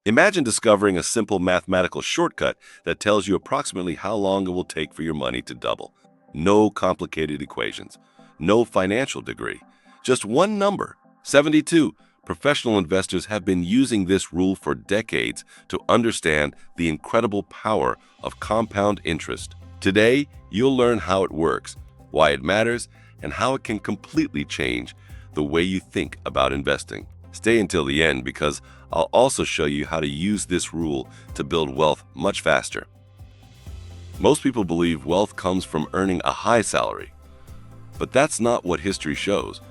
Imagine discovering a simple mathematical shortcut that tells you approximately how long it will take for your money to double. No complicated equations, no financial degree, just one number, 72. Professional investors have been using this rule for decades to understand the incredible power of compound interest. Today, you'll learn how it works, why it matters, and how it can completely change the way you think about investing. Stay until the end because I'll also show you how to use this rule to build wealth much faster. Most people believe wealth comes from earning a high salary, but that's not what history shows.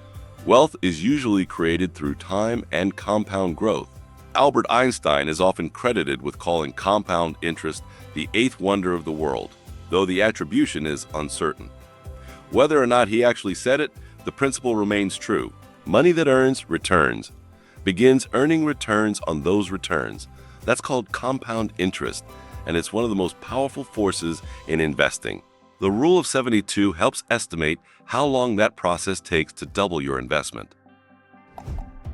Wealth is usually created through time and compound growth. Albert Einstein is often credited with calling compound interest the eighth wonder of the world, though the attribution is uncertain. Whether or not he actually said it, the principle remains true. Money that earns returns begins earning returns on those returns. That's called compound interest, and it's one of the most powerful forces in investing. The rule of 72 helps estimate how long that process takes to double your investment.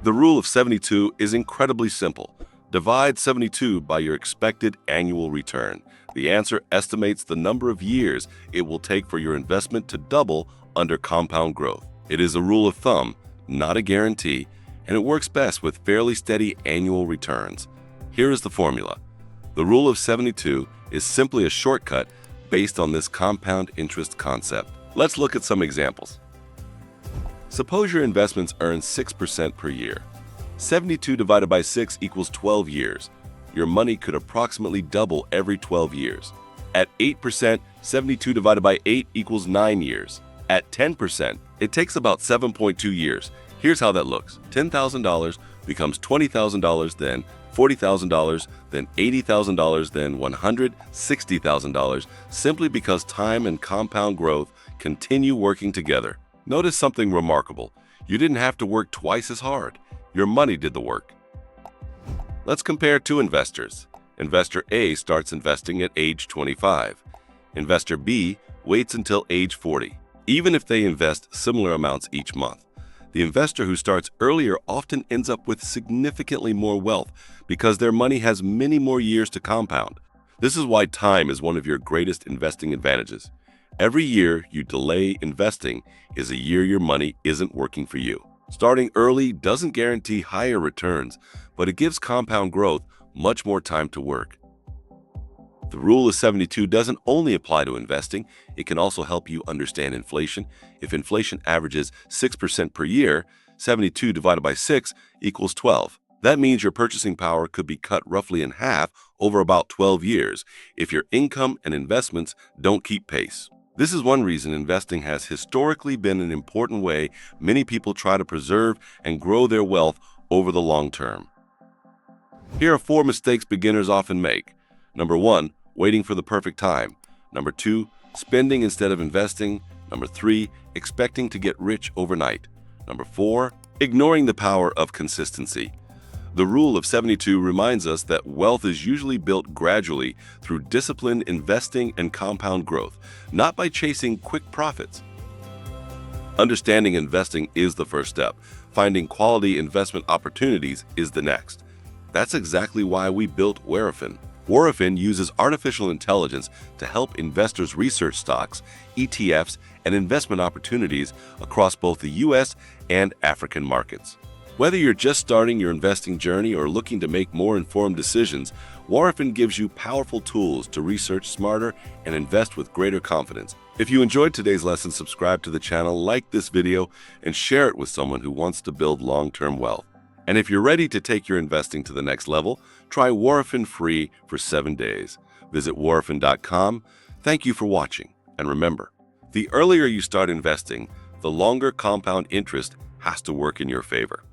The rule of 72 is incredibly simple. Divide 72 by your expected annual return. The answer estimates the number of years it will take for your investment to double under compound growth. It is a rule of thumb, not a guarantee, and it works best with fairly steady annual returns. Here is the formula. The rule of 72 is simply a shortcut based on this compound interest concept. Let's look at some examples. Suppose your investments earn 6% per year. 72 divided by 6 equals 12 years. Your money could approximately double every 12 years. At 8%, 72 divided by 8 equals 9 years. At 10%, it takes about 7.2 years. Here's how that looks. $10,000 becomes $20,000, then $40,000, then $80,000, then $160,000, simply because time and compound growth continue working together. Notice something remarkable. You didn't have to work twice as hard. Your money did the work. Let's compare two investors. Investor A starts investing at age 25. Investor B waits until age 40, even if they invest similar amounts each month. The investor who starts earlier often ends up with significantly more wealth because their money has many more years to compound. This is why time is one of your greatest investing advantages. Every year you delay investing is a year your money isn't working for you. Starting early doesn't guarantee higher returns, but it gives compound growth much more time to work. The rule of 72 doesn't only apply to investing, it can also help you understand inflation. If inflation averages 6% per year, 72 divided by 6 equals 12. That means your purchasing power could be cut roughly in half over about 12 years if your income and investments don't keep pace. This is one reason investing has historically been an important way many people try to preserve and grow their wealth over the long term. Here are 4 mistakes beginners often make. Number 1, waiting for the perfect time. Number 2, spending instead of investing. Number 3, expecting to get rich overnight. Number 4, ignoring the power of consistency. The rule of 72 reminds us that wealth is usually built gradually through disciplined investing and compound growth, not by chasing quick profits. Understanding investing is the first step. Finding quality investment opportunities is the next. That's exactly why we built Warifin. Warifin uses artificial intelligence to help investors research stocks, ETFs, and investment opportunities across both the US and African markets. Whether you're just starting your investing journey or looking to make more informed decisions, Warifin gives you powerful tools to research smarter and invest with greater confidence. If you enjoyed today's lesson, subscribe to the channel, like this video, and share it with someone who wants to build long-term wealth. And if you're ready to take your investing to the next level, try Warifin free for 7 days. Visit warifin.com. Thank you for watching. And remember, the earlier you start investing, the longer compound interest has to work in your favor.